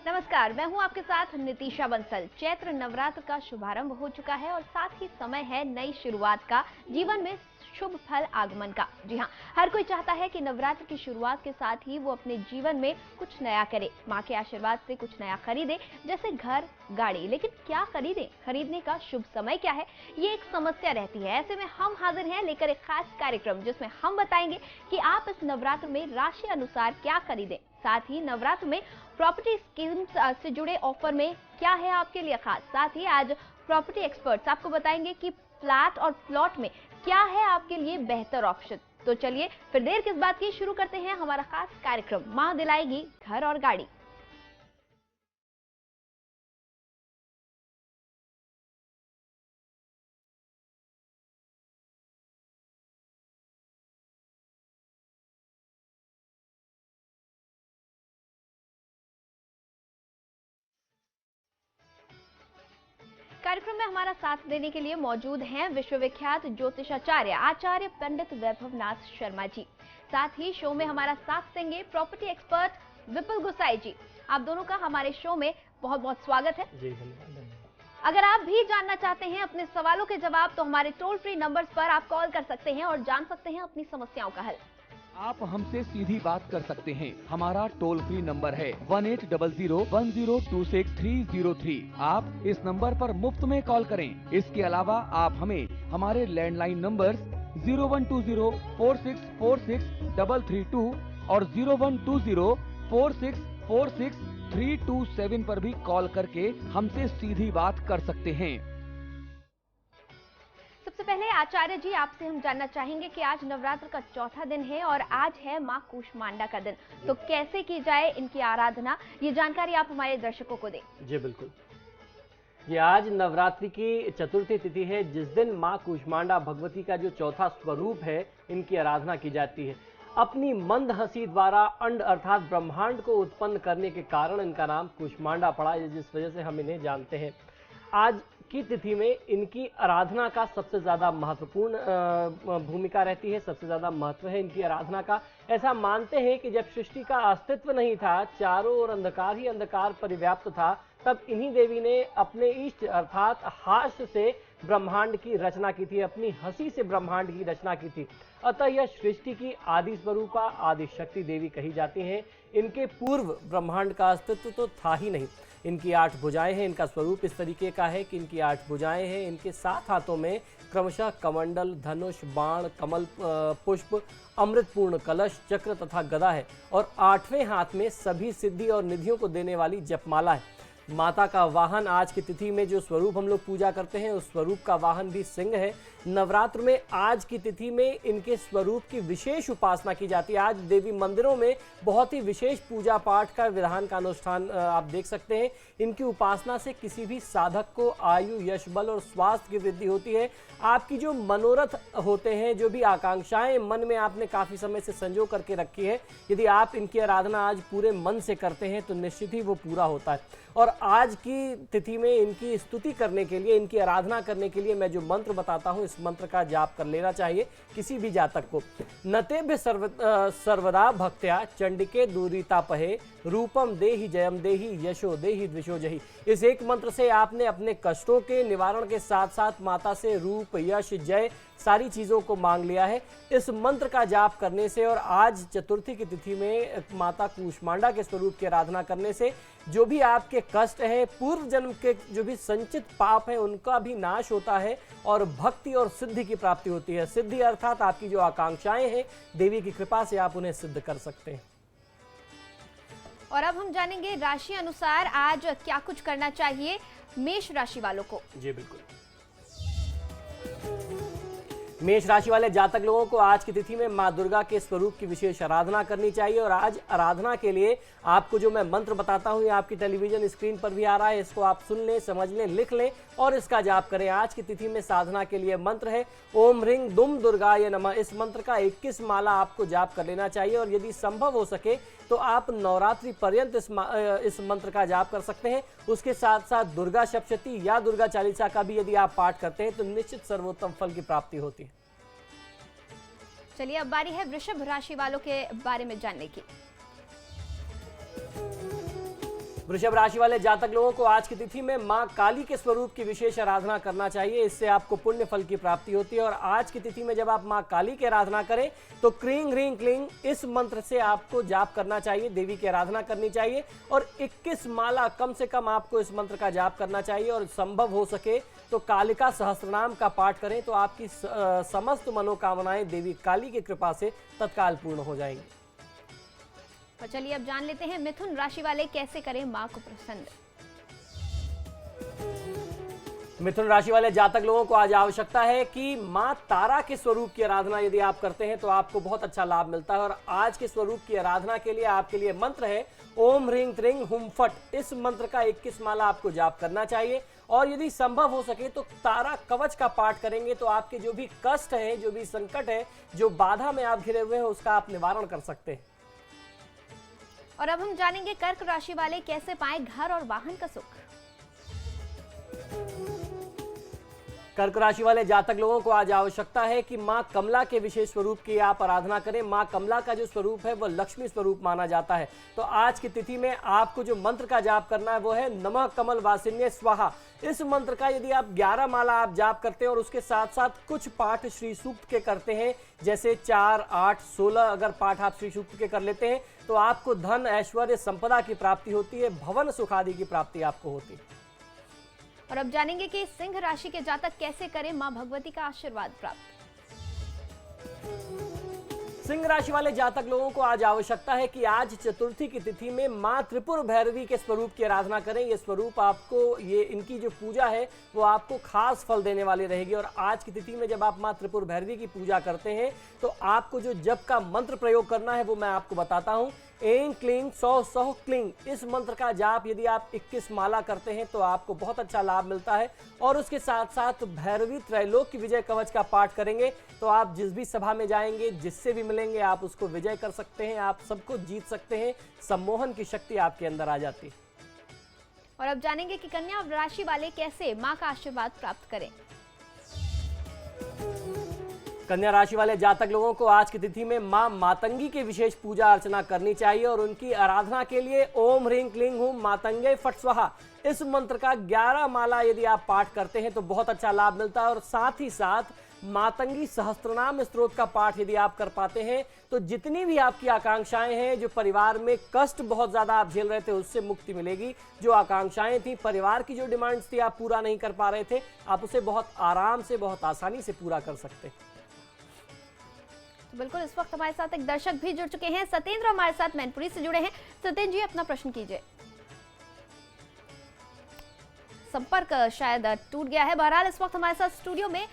नमस्कार, मैं हूं आपके साथ नितिशा बंसल। चैत्र नवरात्र का शुभारंभ हो चुका है और साथ ही समय है नई शुरुआत का, जीवन में शुभ फल आगमन का। जी हां, हर कोई चाहता है कि नवरात्र की शुरुआत के साथ ही वो अपने जीवन में कुछ नया करे, मां के आशीर्वाद से कुछ नया खरीदे, जैसे घर, गाड़ी। लेकिन क्या खरीदे, खरीदने का शुभ समय क्या है, ये एक समस्या रहती है। ऐसे में हम हाजिर हैं लेकर एक खास कार्यक्रम, जिसमें हम बताएंगे कि आप इस नवरात्र में राशि अनुसार क्या खरीदें। साथ ही नवरात्र में प्रॉपर्टी स्कीम्स से जुड़े ऑफर में क्या है आपके लिए खास। साथ ही आज प्रॉपर्टी एक्सपर्ट्स आपको बताएंगे कि फ्लैट और प्लॉट में क्या है आपके लिए बेहतर ऑप्शन। तो चलिए फिर देर किस बात की, शुरू करते हैं हमारा खास कार्यक्रम, मां दिलाएगी घर और गाड़ी। कार्यक्रम में हमारा साथ देने के लिए मौजूद हैं विश्वविख्यात ज्योतिषाचार्य आचार्य पंडित वैभवनाथ शर्मा जी। साथ ही शो में हमारा साथ देंगे प्रॉपर्टी एक्सपर्ट विपुल गुसाई जी। आप दोनों का हमारे शो में बहुत बहुत स्वागत है। जी धन्यवाद। अगर आप भी जानना चाहते हैं अपने सवालों के जवाब, तो हमारे टोल फ्री नंबर्स पर आप कॉल कर सकते हैं और जान सकते हैं अपनी समस्याओं का हल। आप हमसे सीधी बात कर सकते हैं। हमारा टोल फ्री नंबर है 18001026 आप इस नंबर पर मुफ्त में कॉल करें। इसके अलावा आप हमें हमारे लैंडलाइन नंबर 012046463332 और 012046463327 पर भी कॉल करके हमसे सीधी बात कर सकते हैं। सबसे पहले आचार्य जी, आपसे हम जानना चाहेंगे कि आज नवरात्र का चौथा दिन है और आज है मां कूष्मांडा का दिन, तो कैसे की जाए इनकी आराधना, ये जानकारी आप हमारे दर्शकों को दें। जी बिल्कुल। ये आज नवरात्रि की चतुर्थी तिथि है, जिस दिन मां कूष्मांडा भगवती का जो चौथा स्वरूप है, इनकी आराधना की जाती है। अपनी मंद हंसी द्वारा अंड अर्थात ब्रह्मांड को उत्पन्न करने के कारण इनका नाम कूष्मांडा पड़ा, जिस वजह से हम इन्हें जानते हैं। आज की तिथि में इनकी आराधना का सबसे ज़्यादा महत्वपूर्ण भूमिका रहती है, सबसे ज़्यादा महत्व है इनकी आराधना का। ऐसा मानते हैं कि जब सृष्टि का अस्तित्व नहीं था, चारों ओर अंधकार ही अंधकार परिव्याप्त था, तब इन्हीं देवी ने अपने इष्ट अर्थात हास्य से ब्रह्मांड की रचना की थी, अपनी हंसी से ब्रह्मांड की रचना की थी। अतः यह सृष्टि की आदि स्वरूपा, आदि शक्ति देवी कही जाती हैं। इनके पूर्व ब्रह्मांड का अस्तित्व तो था ही नहीं। इनकी 8 भुजाएं हैं। इनका स्वरूप इस तरीके का है कि इनकी 8 भुजाएं हैं। इनके 7 हाथों में क्रमशः कमंडल, धनुष, बाण, कमल पुष्प, अमृतपूर्ण कलश, चक्र तथा गदा है और 8वें हाथ में सभी सिद्धि और निधियों को देने वाली जपमाला है। माता का वाहन, आज की तिथि में जो स्वरूप हम लोग पूजा करते हैं, उस स्वरूप का वाहन भी सिंह है। नवरात्र में आज की तिथि में इनके स्वरूप की विशेष उपासना की जाती है। आज देवी मंदिरों में बहुत ही विशेष पूजा पाठ का विधान का अनुष्ठान आप देख सकते हैं। इनकी उपासना से किसी भी साधक को आयु, यश, बल और स्वास्थ्य की वृद्धि होती है। आपकी जो मनोरथ होते हैं, जो भी आकांक्षाएं मन में आपने काफ़ी समय से संजो करके रखी है, यदि आप इनकी आराधना आज पूरे मन से करते हैं तो निश्चित ही वो पूरा होता है। और आज की तिथि में इनकी स्तुति करने के लिए, इनकी आराधना करने के लिए मैं जो मंत्र बताता हूं, इस मंत्र का जाप कर लेना चाहिए किसी भी जातक को। नतेभ्य सर्वदा भक्त्या चंडिके दूरितापहे रूपम देहि जयम देहि यशो देहि द्विषो जहि। इस एक मंत्र से आपने अपने कष्टों के निवारण के साथ साथ माता से रूप, यश, जय सारी चीज़ों को मांग लिया है। इस मंत्र का जाप करने से और आज चतुर्थी की तिथि में माता कूष्मांडा के स्वरूप की आराधना करने से जो भी आपके कष्ट हैं, पूर्व जन्म के जो भी संचित पाप हैं, उनका भी नाश होता है और भक्ति और सिद्धि की प्राप्ति होती है। सिद्धि अर्थात आपकी जो आकांक्षाएं हैं, देवी की कृपा से आप उन्हें सिद्ध कर सकते हैं। और अब हम जानेंगे राशि अनुसार आज क्या कुछ करना चाहिए मेष राशि वालों को। जी बिल्कुल। मेष राशि वाले जातक लोगों को आज की तिथि में मां दुर्गा के स्वरूप की विशेष आराधना करनी चाहिए। और आज आराधना के लिए आपको जो मैं मंत्र बताता हूं, ये आपकी टेलीविजन स्क्रीन पर भी आ रहा है, इसको आप सुन लें, समझ लें, लिख लें और इसका जाप करें। आज की तिथि में साधना के लिए मंत्र है ओम ह्रीं दुम दुर्गाय नमः। इस मंत्र का 21 माला आपको जाप कर लेना चाहिए और यदि संभव हो सके तो आप नवरात्रि पर्यंत इस मंत्र का जाप कर सकते हैं। उसके साथ साथ दुर्गा सप्तशती या दुर्गा चालीसा का भी यदि आप पाठ करते हैं तो निश्चित सर्वोत्तम फल की प्राप्ति होती है। चलिए अब बारी है वृषभ राशि वालों के बारे में जानने की। वृषभ राशि वाले जातक लोगों को आज की तिथि में मां काली के स्वरूप की विशेष आराधना करना चाहिए। इससे आपको पुण्य फल की प्राप्ति होती है। और आज की तिथि में जब आप मां काली की आराधना करें तो क्रीं ह्रीं क्लीं इस मंत्र से आपको जाप करना चाहिए, देवी की आराधना करनी चाहिए। और 21 माला कम से कम आपको इस मंत्र का जाप करना चाहिए। और संभव हो सके तो कालिका सहस्त्रनाम का पाठ करें तो आपकी समस्त मनोकामनाएं देवी काली की कृपा से तत्काल पूर्ण हो जाएंगी। और चलिए अब जान लेते हैं मिथुन राशि वाले कैसे करें मां को प्रसन्न। मिथुन राशि वाले जातक लोगों को आज आवश्यकता है कि मां तारा के स्वरूप की आराधना यदि आप करते हैं तो आपको बहुत अच्छा लाभ मिलता है। और आज के स्वरूप की आराधना के लिए आपके लिए मंत्र है ओम ह्रीं त्रीं हुम फट। इस मंत्र का 21 माला आपको जाप करना चाहिए। और यदि संभव हो सके तो तारा कवच का पाठ करेंगे तो आपके जो भी कष्ट है, जो भी संकट है, जो बाधा में आप घिरे हुए हैं, उसका आप निवारण कर सकते हैं। और अब हम जानेंगे कर्क राशि वाले कैसे पाएं घर और वाहन का सुख। कर्क राशि वाले जातक लोगों को आज आवश्यकता है कि मां कमला के विशेष स्वरूप की आप आराधना करें। मां कमला का जो स्वरूप है वह लक्ष्मी स्वरूप माना जाता है। तो आज की तिथि में आपको जो मंत्र का जाप करना है वो है नमः कमल वासिन्ये स्वाहा। इस मंत्र का यदि आप 11 माला आप जाप करते हैं और उसके साथ साथ कुछ पाठ श्री सूक्त के करते हैं, जैसे 4, 8, 16 अगर पाठ आप श्री सूक्त के कर लेते हैं तो आपको धन, ऐश्वर्य, संपदा की प्राप्ति होती है, भवन सुख आदि की प्राप्ति आपको होती है। और अब जानेंगे कि सिंह राशि के जातक कैसे करें मां भगवती का आशीर्वाद प्राप्त। सिंह राशि वाले जातक लोगों को आज आवश्यकता है कि आज चतुर्थी की तिथि में मां त्रिपुर भैरवी के स्वरूप की आराधना करें। ये स्वरूप आपको, ये इनकी जो पूजा है वो आपको खास फल देने वाली रहेगी। और आज की तिथि में जब आप मां त्रिपुर भैरवी की पूजा करते हैं तो आपको जो जप का मंत्र प्रयोग करना है वो मैं आपको बताता हूं। ऐं क्लीं सौ सौ क्लीं इस मंत्र का जाप यदि आप 21 माला करते हैं तो आपको बहुत अच्छा लाभ मिलता है। और उसके साथ साथ भैरवी त्रैलोक की विजय कवच का पाठ करेंगे तो आप जिस भी सभा में जाएंगे, जिससे भी मिलेंगे, आप उसको विजय कर सकते हैं, आप सबको जीत सकते हैं। सम्मोहन की शक्ति आपके अंदर आ जाती है। और अब जानेंगे कि कन्या राशि वाले कैसे मां का आशीर्वाद प्राप्त करें। कन्या राशि वाले जातक लोगों को आज की तिथि में मां मातंगी की विशेष पूजा अर्चना करनी चाहिए। और उनकी आराधना के लिए ओम ह्रीं क्लीं हुम मातंगे फट स्वाहा इस मंत्र का 11 माला यदि आप पाठ करते हैं तो बहुत अच्छा लाभ मिलता है। और साथ ही साथ मातंगी सहस्त्रनाम स्तोत्र का पाठ यदि आप कर पाते हैं तो जितनी भी आपकी आकांक्षाएं हैं, जो परिवार में कष्ट बहुत ज्यादा आप झेल रहे थे, उससे मुक्ति मिलेगी। जो आकांक्षाएं थी, परिवार की जो डिमांड्स थी, आप पूरा नहीं कर पा रहे थे, आप उसे बहुत आराम से, बहुत आसानी से पूरा कर सकते हैं। तो बिल्कुल इस वक्त हमारे साथ एक दर्शक भी जुड़ चुके हैं। सत्येंद्र हमारे साथ मैनपुरी से जुड़े हैं। सत्येंद्र जी, अपना प्रश्न कीजिए। संपर्क शायद टूट गया है। बहरहाल इस वक्त हमारे साथ स्टूडियो में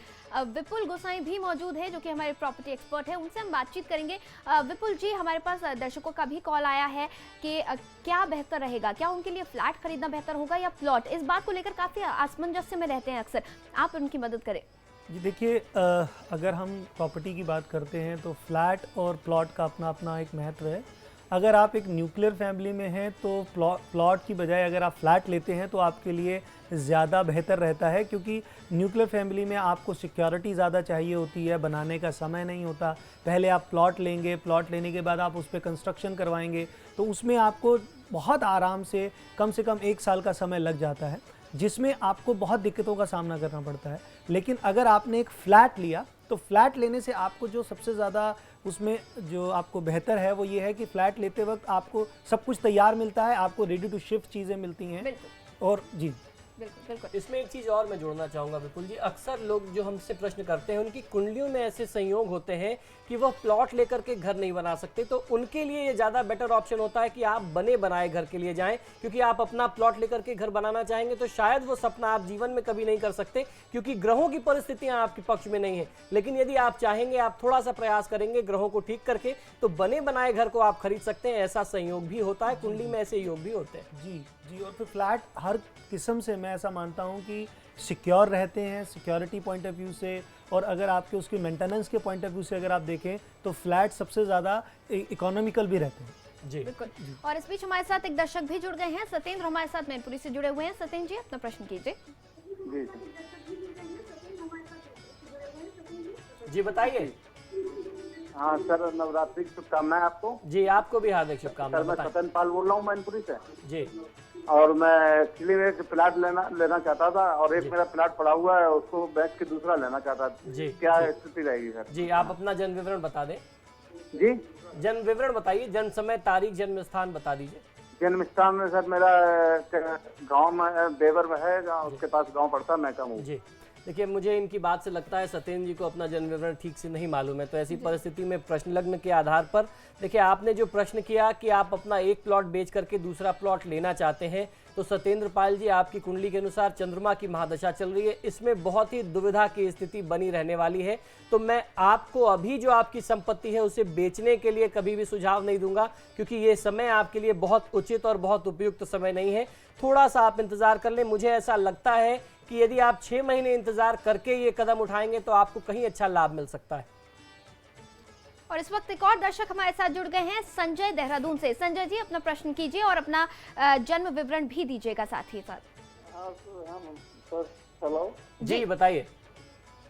विपुल गोसाई भी मौजूद है जो कि हमारे प्रॉपर्टी एक्सपर्ट है, उनसे हम बातचीत करेंगे। विपुल जी, हमारे पास दर्शकों का भी कॉल आया है कि क्या बेहतर रहेगा, क्या उनके लिए फ्लैट खरीदना बेहतर होगा या प्लॉट। इस बात को लेकर काफी असमंजस्य में रहते हैं अक्सर, आप उनकी मदद करें। जी देखिए, अगर हम प्रॉपर्टी की बात करते हैं तो फ्लैट और प्लॉट का अपना अपना एक महत्व है। अगर आप एक न्यूक्लियर फैमिली में हैं तो प्लॉट की बजाय अगर आप फ्लैट लेते हैं तो आपके लिए ज़्यादा बेहतर रहता है, क्योंकि न्यूक्लियर फैमिली में आपको सिक्योरिटी ज़्यादा चाहिए होती है, बनाने का समय नहीं होता। पहले आप प्लॉट लेंगे, प्लॉट लेने के बाद आप उस पर कंस्ट्रक्शन करवाएंगे तो उसमें आपको बहुत आराम से कम 1 साल का समय लग जाता है, जिसमें आपको बहुत दिक्कतों का सामना करना पड़ता है। लेकिन अगर आपने एक फ्लैट लिया तो फ्लैट लेने से आपको जो सबसे ज़्यादा उसमें जो आपको बेहतर है वो ये है कि फ्लैट लेते वक्त आपको सब कुछ तैयार मिलता है, आपको रेडी टू शिफ्ट चीज़ें मिलती हैं। और जी बिल्कुल। इसमें एक चीज और मैं जोड़ना चाहूंगा विपुल जी, अक्सर लोग जो हमसे प्रश्न करते हैं उनकी कुंडलियों में ऐसे संयोग होते हैं कि वह प्लॉट लेकर के घर नहीं बना सकते, तो उनके लिए ये ज्यादा बेटर ऑप्शन होता है कि आप बने बनाए घर के लिए जाएं, क्योंकि आप अपना प्लॉट लेकर के घर बनाना चाहेंगे तो शायद वो सपना आप जीवन में कभी नहीं कर सकते, क्योंकि ग्रहों की परिस्थितियां आपके पक्ष में नहीं है। लेकिन यदि आप चाहेंगे, आप थोड़ा सा प्रयास करेंगे ग्रहों को ठीक करके, तो बने बनाए घर को आप खरीद सकते हैं। ऐसा संयोग भी होता है, कुंडली में ऐसे योग भी होते हैं। जी। और फिर फ्लैट हर किस्म से मैं ऐसा मानता हूँ कि सिक्योर रहते हैं, सिक्योरिटी पॉइंट ऑफ व्यू से, और अगर आपके उसके मेंटेनेंस के पॉइंट ऑफ व्यू से अगर आप देखें तो फ्लैट सबसे ज़्यादा इकोनॉमिकल भी रहते हैं। जी बिल्कुल। और इस बीच हमारे साथ एक दर्शक भी जुड़ गए हैं, सत्येंद्र हमारे साथ मैनपुरी से जुड़े हुए हैं। सत्येंद्र जी, अपना प्रश्न कीजिए। जी बताइए। हाँ सर, नवरात्रि की शुभकामनाएं आपको। जी, आपको भी हार्दिक सर शुभकामनाएं। मैं बताएं। सतनपाल बोल रहा हूँ मैनपुरी से, जी और मैं एक्चुअली एक प्लाट लेना चाहता था, और एक मेरा प्लाट पड़ा हुआ है, उसको बेच के दूसरा लेना चाहता था। जी क्या जी, स्थिति रहेगी सर? जी आप अपना जन्म विवरण बता दें। जी, जन्म विवरण बताइए, जन्म समय, तारीख, जन्म स्थान बता दीजिए। जन्म स्थान में सर मेरा गांव में देवर में है, उसके पास गांव पड़ता है, मैं कम हूँ। जी देखिए, मुझे इनकी बात से लगता है सत्येंद्र जी को अपना जन्म विवरण ठीक से नहीं मालूम है, तो ऐसी परिस्थिति में प्रश्न लग्न के आधार पर देखिए, आपने जो प्रश्न किया कि आप अपना एक प्लॉट बेच करके दूसरा प्लॉट लेना चाहते हैं, तो सत्येंद्र पाल जी आपकी कुंडली के अनुसार चंद्रमा की महादशा चल रही है, इसमें बहुत ही दुविधा की स्थिति बनी रहने वाली है। तो मैं आपको अभी जो आपकी संपत्ति है उसे बेचने के लिए कभी भी सुझाव नहीं दूंगा, क्योंकि ये समय आपके लिए बहुत उचित और बहुत उपयुक्त समय नहीं है। थोड़ा सा आप इंतजार कर लें। मुझे ऐसा लगता है कि यदि आप 6 महीने इंतजार करके ये कदम उठाएंगे तो आपको कहीं अच्छा लाभ मिल सकता है। और इस वक्त एक और दर्शक हमारे साथ जुड़ गए हैं, संजय देहरादून से। संजय जी, अपना प्रश्न कीजिए और अपना जन्म विवरण भी दीजिएगा साथ ही साथ। सर हेलो जी बताइए।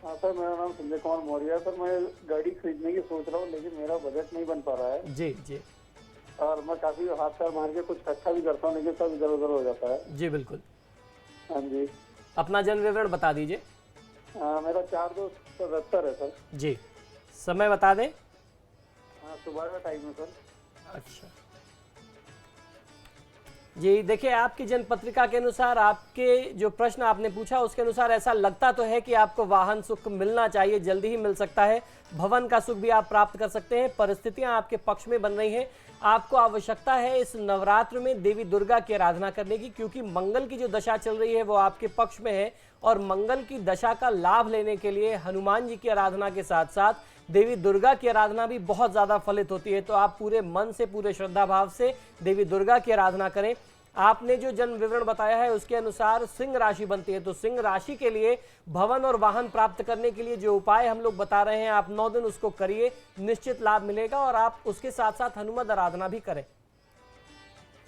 हाँ सर, मेरा नाम संजय कुमार मौर्य है। सर मैं गाड़ी खरीदने की सोच रहा हूँ, लेकिन मेरा बजट नहीं बन पा रहा है। जी जी, और मैं काफी हाथ पैर मार के कुछ अच्छा भी करता हूँ, लेकिन सब इधर उधर हो जाता है। जी बिल्कुल। हाँ जी, अपना जन्म विवरण बता दीजिए। मेरा 4/2/77 है सर। जी, समय बता दें। हाँ, सुबह का टाइम है सर। अच्छा जी, देखिए आपकी जन्म पत्रिका के अनुसार आपके जो प्रश्न आपने पूछा उसके अनुसार ऐसा लगता तो है कि आपको वाहन सुख मिलना चाहिए, जल्दी ही मिल सकता है। भवन का सुख भी आप प्राप्त कर सकते हैं। परिस्थितियां आपके पक्ष में बन रही हैं। आपको आवश्यकता है इस नवरात्र में देवी दुर्गा की आराधना करने की, क्योंकि मंगल की जो दशा चल रही है वो आपके पक्ष में है, और मंगल की दशा का लाभ लेने के लिए हनुमान जी की आराधना के साथ साथ देवी दुर्गा की आराधना भी बहुत ज़्यादा फलित होती है। तो आप पूरे मन से, पूरे श्रद्धा भाव से देवी दुर्गा की आराधना करें। आपने जो जन्म विवरण बताया है उसके अनुसार सिंह राशि बनती है, तो सिंह राशि के लिए भवन और वाहन प्राप्त करने के लिए जो उपाय हम लोग बता रहे हैं, आप 9 दिन उसको करिए, निश्चित लाभ मिलेगा। और आप उसके साथ साथ हनुमान आराधना भी करें।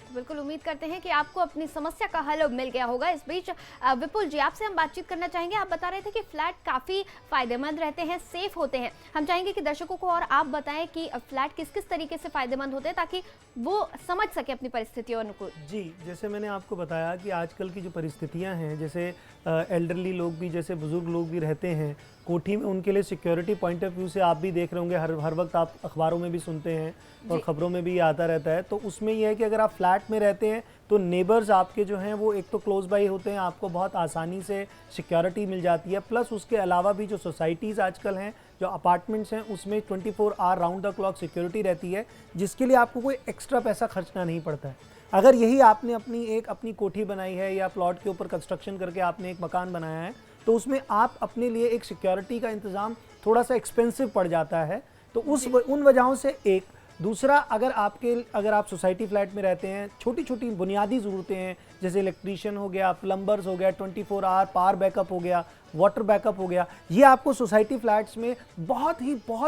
तो बिल्कुल उम्मीद करते हैं कि आपको अपनी समस्या का हल मिल गया होगा। इस बीच विपुल जी, आपसे हम बातचीत करना चाहेंगे। आप बता रहे थे कि फ्लैट काफ़ी फायदेमंद रहते हैं, सेफ होते हैं। हम चाहेंगे कि दर्शकों को और आप बताएं कि फ्लैट किस किस तरीके से फायदेमंद होते हैं, ताकि वो समझ सके अपनी परिस्थितियों अनुकूल। जी, जैसे मैंने आपको बताया कि आजकल की जो परिस्थितियां हैं, जैसे एल्डरली लोग भी, जैसे बुजुर्ग लोग भी रहते हैं कोठी में, उनके लिए सिक्योरिटी पॉइंट ऑफ व्यू से आप भी देख रहे होंगे, हर वक्त आप अखबारों में भी सुनते हैं और ख़बरों में भी ये आता रहता है। तो उसमें यह है कि अगर आप फ्लैट में रहते हैं तो नेबर्स आपके जो हैं वो एक तो क्लोज बाई होते हैं, आपको बहुत आसानी से सिक्योरिटी मिल जाती है। प्लस उसके अलावा भी जो सोसाइटीज़ आजकल हैं, जो अपार्टमेंट्स हैं, उसमें 24 hour round the clock security रहती है, जिसके लिए आपको कोई एक्स्ट्रा पैसा खर्चना नहीं पड़ता है। अगर यही आपने अपनी कोठी बनाई है या प्लॉट के ऊपर कंस्ट्रक्शन करके आपने एक मकान बनाया है, तो उसमें आप अपने लिए एक सिक्योरिटी का इंतज़ाम थोड़ा सा एक्सपेंसिव पड़ जाता है। तो उन वजहों से एक दूसरा, अगर आप सोसाइटी फ्लैट में रहते हैं, छोटी छोटी बुनियादी ज़रूरतें हैं, जैसे इलेक्ट्रीशियन हो गया, प्लम्बर्स हो गया, 24 आवर पावर बैकअप हो गया, वाटर बैकअप हो गया, ये आपको सोसाइटी फ्लैट्स में बहुत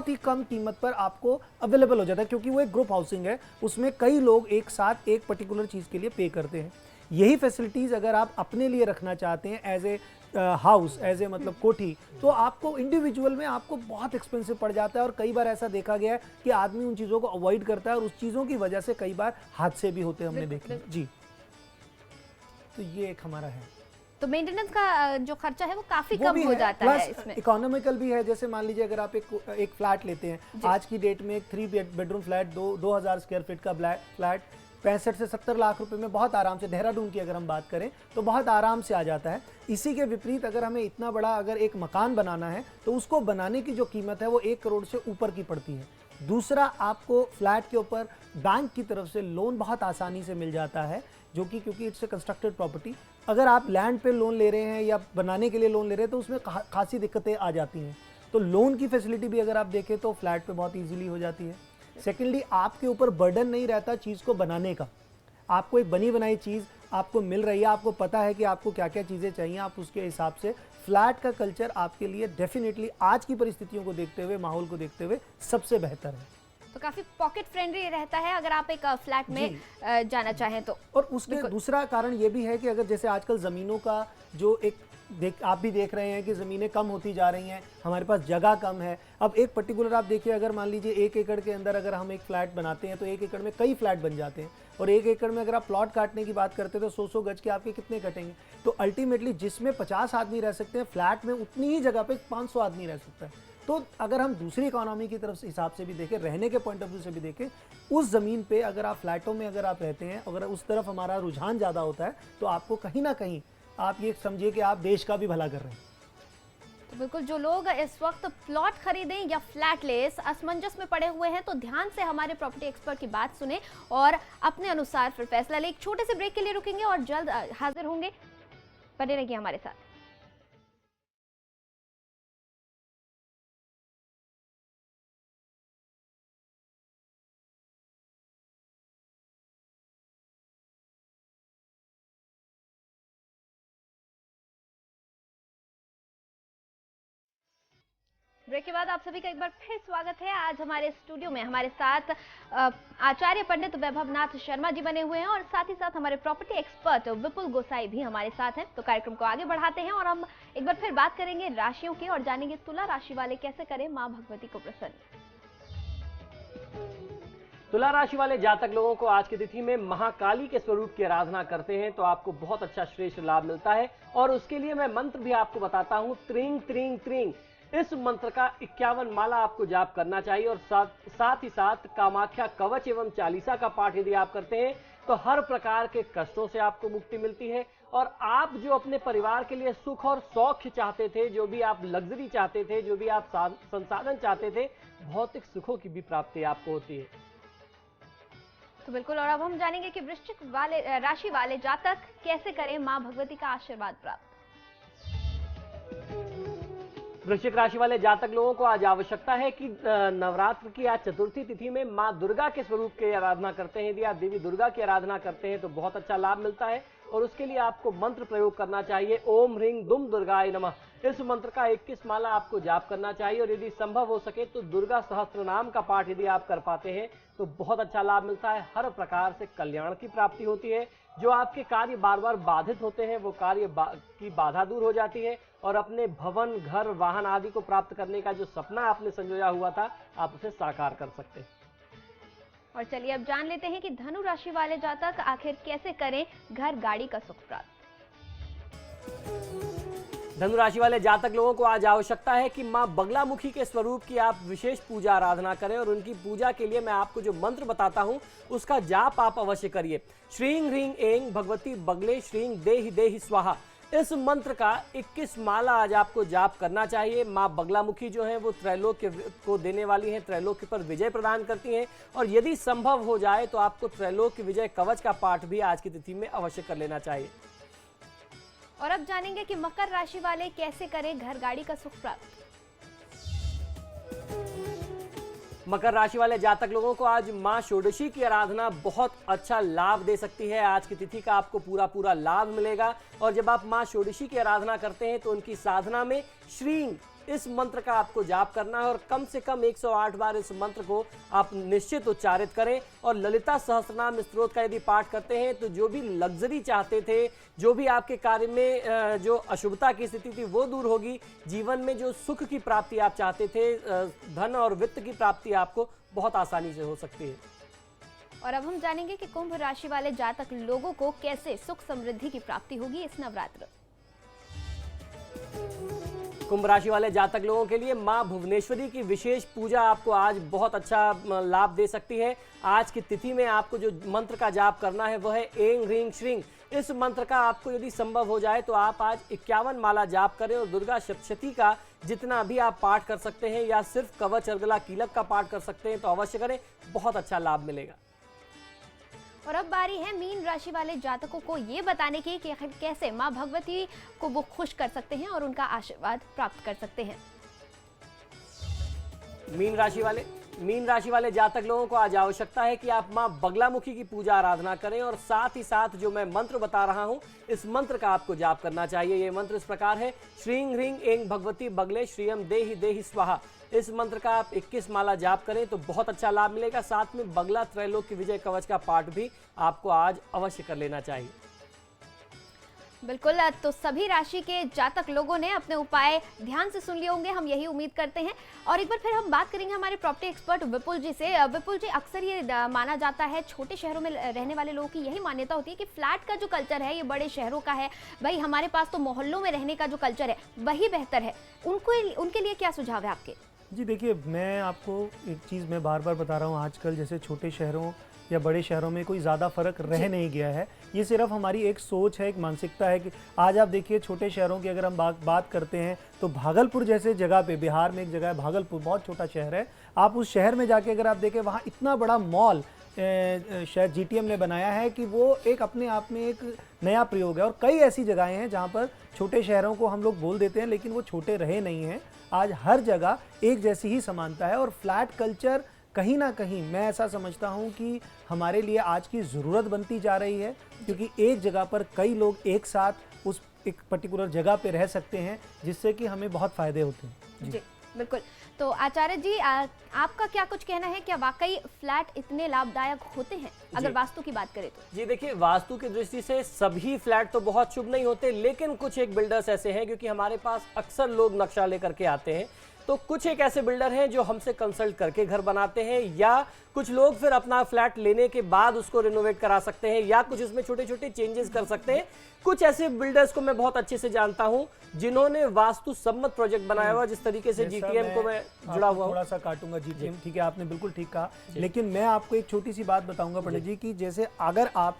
ही कम कीमत पर आपको अवेलेबल हो जाता है, क्योंकि वो एक ग्रुप हाउसिंग है, उसमें कई लोग एक साथ एक पर्टिकुलर चीज़ के लिए पे करते हैं। यही फैसिलिटीज़ अगर आप अपने लिए रखना चाहते हैं as a house, as a मतलब कोठी, तो आपको इंडिविजुअल में आपको बहुत एक्सपेंसिव पड़ जाता है। और कई बार ऐसा देखा गया है कि आदमी उन चीज़ों को अवॉइड करता है, और उस चीज़ों की वजह से कई बार हादसे भी होते हैं, हमने देखे। जी, तो ये एक हमारा है। तो मेंटेनेंस का जो खर्चा है वो काफी कम हो जाता है इसमें। इकोनॉमिकल भी है। जैसे मान लीजिए अगर आप एक फ्लैट लेते हैं, आज की डेट में एक 3 बेडरूम फ्लैट 2000 स्क्वायर फीट का फ्लैट 65 से 70 लाख रुपए में बहुत आराम से, देहरादून की अगर हम बात करें तो बहुत आराम से आ जाता है। इसी के विपरीत अगर हमें इतना बड़ा अगर एक मकान बनाना है तो उसको बनाने की जो कीमत है वो 1 करोड़ से ऊपर की पड़ती है। दूसरा, आपको फ्लैट के ऊपर बैंक की तरफ से लोन बहुत आसानी से मिल जाता है, जो कि क्योंकि इट्स ए कंस्ट्रक्टेड प्रॉपर्टी। अगर आप लैंड पे लोन ले रहे हैं या बनाने के लिए लोन ले रहे हैं तो उसमें खासी दिक्कतें आ जाती हैं। तो लोन की फैसिलिटी भी अगर आप देखें तो फ्लैट पे बहुत ईजिली हो जाती है। सेकेंडली, आपके ऊपर बर्डन नहीं रहता चीज़ को बनाने का। आपको एक बनी बनाई चीज़ आपको मिल रही है, आपको पता है कि आपको क्या क्या चीज़ें चाहिए, आप उसके हिसाब से फ्लैट का कल्चर आपके लिए डेफिनेटली आज की परिस्थितियों को देखते हुए, माहौल को देखते हुए सबसे बेहतर है। तो काफी पॉकेट फ्रेंडली रहता है अगर आप एक फ्लैट में जाना चाहें तो। और उसके दूसरा कारण ये भी है कि अगर जैसे आजकल ज़मीनों का जो एक आप भी देख रहे हैं कि ज़मीनें कम होती जा रही हैं, हमारे पास जगह कम है। अब एक पर्टिकुलर आप देखिए, अगर मान लीजिए 1 एकड़ के अंदर अगर हम एक फ्लैट बनाते हैं तो 1 एकड़ में कई फ्लैट बन जाते हैं, और 1 एकड़ में अगर आप प्लॉट काटने की बात करते हैं तो 100-100 गज के आपके कितने कटेंगे। तो अल्टीमेटली जिसमें 50 आदमी रह सकते हैं, फ्लैट में उतनी ही जगह पे 500 आदमी रह सकता है। तो अगर हम दूसरी इकोनॉमी की तरफ से हिसाब से भी देखें, रहने के पॉइंट ऑफ व्यू से भी देखें, उस ज़मीन पे अगर आप फ्लैटों में अगर आप रहते हैं, अगर उस तरफ हमारा रुझान ज़्यादा होता है, तो आपको कहीं ना कहीं आप ये समझिए कि आप देश का भी भला कर रहे हैं। तो बिल्कुल, जो लोग इस वक्त प्लॉट खरीदें या फ्लैट ले, इस असमंजस में पड़े हुए हैं, तो ध्यान से हमारे प्रॉपर्टी एक्सपर्ट की बात सुने और अपने अनुसार फिर फैसला ले। एक छोटे से ब्रेक के लिए रुकेंगे और जल्द हाजिर होंगे। बने रहिए हमारे साथ। ब्रेक के बाद आप सभी का एक बार फिर स्वागत है। आज हमारे स्टूडियो में हमारे साथ आचार्य पंडित वैभव नाथ शर्मा जी बने हुए हैं और साथ ही साथ हमारे प्रॉपर्टी एक्सपर्ट विपुल गोसाई भी हमारे साथ हैं। तो कार्यक्रम को आगे बढ़ाते हैं और हम एक बार फिर बात करेंगे राशियों की और जानेंगे तुला राशि वाले कैसे करें मां भगवती को प्रसन्न। तुला राशि वाले जातक लोगों को आज की तिथि में महाकाली के स्वरूप की आराधना करते हैं तो आपको बहुत अच्छा श्रेष्ठ लाभ मिलता है। और उसके लिए मैं मंत्र भी आपको बताता हूं, त्रिंग त्रिंग त्रिंग। इस मंत्र का 51 माला आपको जाप करना चाहिए और साथ ही साथ कामाख्या कवच एवं चालीसा का पाठ यदि आप करते हैं तो हर प्रकार के कष्टों से आपको मुक्ति मिलती है। और आप जो अपने परिवार के लिए सुख और सौख्य चाहते थे, जो भी आप लग्जरी चाहते थे, जो भी आप संसाधन चाहते थे, भौतिक सुखों की भी प्राप्ति आपको होती है। तो बिल्कुल, और अब हम जानेंगे कि वृश्चिक वाले राशि वाले जातक कैसे करें मां भगवती का आशीर्वाद प्राप्त। वृश्चिक राशि वाले जातक लोगों को आज आवश्यकता है कि नवरात्र की आज चतुर्थी तिथि में मां दुर्गा के स्वरूप की आराधना करते हैं। यदि आप देवी दुर्गा की आराधना करते हैं तो बहुत अच्छा लाभ मिलता है और उसके लिए आपको मंत्र प्रयोग करना चाहिए, ओम ह्रीं दुम दुर्गाय नमः। इस मंत्र का 21 माला आपको जाप करना चाहिए और यदि संभव हो सके तो दुर्गा सहस्त्र नाम का पाठ यदि आप कर पाते हैं तो बहुत अच्छा लाभ मिलता है। हर प्रकार से कल्याण की प्राप्ति होती है। जो आपके कार्य बार बार बाधित होते हैं वो कार्य की बाधा दूर हो जाती है और अपने भवन, घर, वाहन आदि को प्राप्त करने का जो सपना आपने संजोया हुआ था, आप उसे साकार कर सकते हैं। और चलिए अब जान लेते हैं कि धनु राशि वाले जातक आखिर कैसे करें घर गाड़ी का सुख प्राप्त। धनु राशि वाले जातक लोगों को आज आवश्यकता है कि मां बगलामुखी के स्वरूप की आप विशेष पूजा आराधना करें और उनकी पूजा के लिए मैं आपको जो मंत्र बताता हूं उसका जाप आप अवश्य करिए। श्रीं ह्रीं ऐं भगवती बगले श्रीं देहि देहि स्वाहा। इस मंत्र का 21 माला आज आपको जाप करना चाहिए। मां बगलामुखी जो है वो त्रैलोक्य को देने वाली हैं, त्रैलोक्य पर विजय प्रदान करती हैं और यदि संभव हो जाए तो आपको त्रैलोक्य विजय कवच का पाठ भी आज की तिथि में अवश्य कर लेना चाहिए। और अब जानेंगे कि मकर राशि वाले कैसे करें घर गाड़ी का सुख प्राप्त। मकर राशि वाले जातक लोगों को आज मां षोडशी की आराधना बहुत अच्छा लाभ दे सकती है। आज की तिथि का आपको पूरा लाभ मिलेगा और जब आप मां षोडशी की आराधना करते हैं तो उनकी साधना में श्रीं इस मंत्र का आपको जाप करना है और कम से कम 108 बार इस मंत्र को आप निश्चित उच्चारित करें। और ललिता सहस्त्रनाम स्तोत्र का यदि पाठ करते हैं तो जो भी लग्जरी चाहते थे, जो भी आपके कार्य में जो अशुभता की स्थिति थी वो दूर होगी। जीवन में जो सुख की प्राप्ति आप चाहते थे, धन और वित्त की प्राप्ति आपको बहुत आसानी से हो सकती है। और अब हम जानेंगे कि कुंभ राशि वाले जातक लोगों को कैसे सुख समृद्धि की प्राप्ति होगी इस नवरात्र। कुंभ राशि वाले जातक लोगों के लिए मां भुवनेश्वरी की विशेष पूजा आपको आज बहुत अच्छा लाभ दे सकती है। आज की तिथि में आपको जो मंत्र का जाप करना है वह है ऐं ह्रीं श्रीं। इस मंत्र का आपको यदि संभव हो जाए तो आप आज 51 माला जाप करें और दुर्गा सप्तशती का जितना भी आप पाठ कर सकते हैं या सिर्फ कवच अर्गला कीलक का पाठ कर सकते हैं तो अवश्य करें, बहुत अच्छा लाभ मिलेगा। और अब बारी है मीन राशि वाले जातकों को ये बताने की कि कैसे मां भगवती को वो खुश कर सकते हैं और उनका आशीर्वाद प्राप्त कर सकते हैं। मीन राशि वाले जातक लोगों को आज आवश्यकता है कि आप मां बगलामुखी की पूजा आराधना करें और साथ ही साथ जो मैं मंत्र बता रहा हूं इस मंत्र का आपको जाप करना चाहिए। ये मंत्र इस प्रकार है, श्रीं ह्रीं ऐं भगवती बगले श्रियं देहि देहि स्वाहा। इस मंत्र का आप 21 माला जाप करें तो बहुत अच्छा लाभ मिलेगा। साथ में बगला त्रैलोक्य विजय कवच का पाठ भी आपको आज अवश्य कर लेना चाहिए। बिल्कुल, तो सभी राशि के जातक लोगों ने अपने उपाय ध्यान से सुन लिए होंगे, हम यही उम्मीद करते हैं। और एक बार फिर हम बात करेंगे हमारे प्रॉपर्टी एक्सपर्ट विपुल जी से। विपुल जी, अक्सर ये माना जाता है, छोटे शहरों में रहने वाले लोगों की यही मान्यता होती है कि फ्लैट का जो कल्चर है ये बड़े शहरों का है, भाई हमारे पास तो मोहल्लों में रहने का जो कल्चर है वही बेहतर है। उनके लिए क्या सुझाव है आपके? जी देखिए, मैं आपको एक चीज़ मैं बार बार बता रहा हूँ, आजकल जैसे छोटे शहरों या बड़े शहरों में कोई ज़्यादा फ़र्क रह नहीं गया है। ये सिर्फ हमारी एक सोच है, एक मानसिकता है कि आज आप देखिए छोटे शहरों की अगर हम बात करते हैं तो भागलपुर जैसे जगह पे, बिहार में एक जगह है भागलपुर, बहुत छोटा शहर है। आप उस शहर में जाके अगर आप देखें, वहाँ इतना बड़ा मॉल शायद जीटीएम ने बनाया है कि वो एक अपने आप में एक नया प्रयोग है। और कई ऐसी जगहें हैं जहाँ पर छोटे शहरों को हम लोग बोल देते हैं लेकिन वो छोटे रहे नहीं हैं। आज हर जगह एक जैसी ही समानता है और फ्लैट कल्चर कहीं ना कहीं मैं ऐसा समझता हूं कि हमारे लिए आज की ज़रूरत बनती जा रही है, क्योंकि एक जगह पर कई लोग एक साथ उस एक पर्टिकुलर जगह पे रह सकते हैं, जिससे कि हमें बहुत फ़ायदे होते हैं। जी बिल्कुल। तो आचार्य जी, आपका क्या कुछ कहना है, क्या वाकई फ्लैट इतने लाभदायक होते हैं अगर वास्तु की बात करें तो? जी देखिए, वास्तु की दृष्टि से सभी फ्लैट तो बहुत शुभ नहीं होते, लेकिन कुछ एक बिल्डर्स ऐसे हैं, क्योंकि हमारे पास अक्सर लोग नक्शा लेकर के आते हैं, तो कुछ एक ऐसे बिल्डर हैं जो हमसे कंसल्ट करके घर बनाते हैं, या कुछ लोग फिर अपना फ्लैट लेने के बाद उसको रिनोवेट करा सकते हैं, या कुछ उसमें छोटे छोटे चेंजेस कर सकते हैं। कुछ ऐसे बिल्डर्स को मैं बहुत अच्छे से जानता हूं जिन्होंने वास्तु सम्मत प्रोजेक्ट बनाया हुआ, जिस तरीके से जीटीएम को मैं जुड़ा हुआ हूं। थोड़ा सा काटूंगा जीटीएम, ठीक है, आपने बिल्कुल ठीक कहा, लेकिन मैं आपको एक छोटी सी बात बताऊंगा पंडित जी की, जैसे अगर आप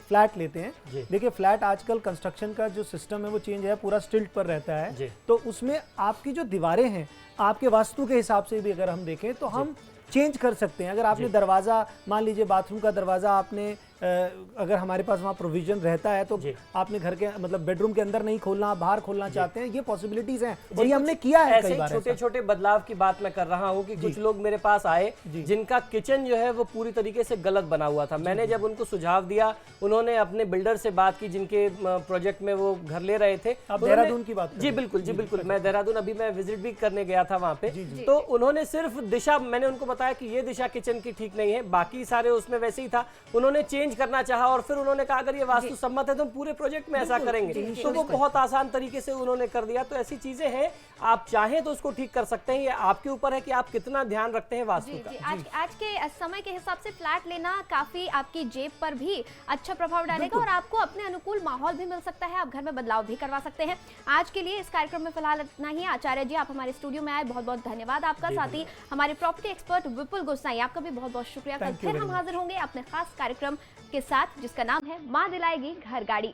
फ्लैट लेते हैं, देखिए फ्लैट आजकल कंस्ट्रक्शन का जो सिस्टम है वो चेंज है, पूरा स्टिल्ट पर रहता है, तो उसमें आपकी जो दीवारें हैं आपके वास्तु के हिसाब से भी अगर हम देखें तो हम चेंज कर सकते हैं। अगर आपने दरवाज़ा, मान लीजिए बाथरूम का दरवाज़ा आपने अगर हमारे पास वहाँ प्रोविजन रहता है तो आपने घर के मतलब बेडरूम के अंदर नहीं खोलना, बाहर खोलना चाहते हैं, ये पॉसिबिलिटीज हैं और ये हमने किया है कई बार। छोटे छोटे बदलाव की बात मैं कर रहा हूँ कि कुछ लोग मेरे पास आए जिनका किचन जो है वो पूरी तरीके से गलत बना हुआ था। मैंने जब उनको सुझाव दिया, उन्होंने अपने बिल्डर से बात की जिनके प्रोजेक्ट में वो घर ले रहे थे। देहरादून की बात? जी बिल्कुल, जी बिल्कुल, मैं देहरादून अभी मैं विजिट भी करने गया था वहाँ पे, तो उन्होंने सिर्फ दिशा, मैंने उनको बताया कि ये दिशा किचन की ठीक नहीं है, बाकी सारे उसमें वैसे ही था। उन्होंने चेंज करना चाहा और फिर उन्होंने कहा अगर ये वास्तु सम्मत है तो हम पूरे प्रोजेक्ट में ऐसा करेंगे, तो वो बहुत आसान तरीके से उन्होंने कर दिया। तो ऐसी चीजें हैं, आप चाहें तो उसको ठीक कर सकते हैं, ये आपके ऊपर है कि आप कितना ध्यान रखते हैं वास्तु का। आज के समय के हिसाब से फ्लैट लेना काफी आपकी जेब पर भी अच्छा प्रभाव डालेगा और आपको अपने अनुकूल माहौल भी मिल सकता है, आप घर में बदलाव भी करवा सकते हैं। आज के लिए इस कार्यक्रम में फिलहाल इतना ही। आचार्य जी, आप हमारे स्टूडियो में आए, बहुत बहुत धन्यवाद आपका। साथ ही हमारे प्रॉपर्टी एक्सपर्ट विपुल गोसाई, आपका भी बहुत बहुत शुक्रिया। कल फिर हम हाजिर होंगे अपने खास कार्यक्रम के साथ जिसका नाम है मां दिलाएगी घर गाड़ी।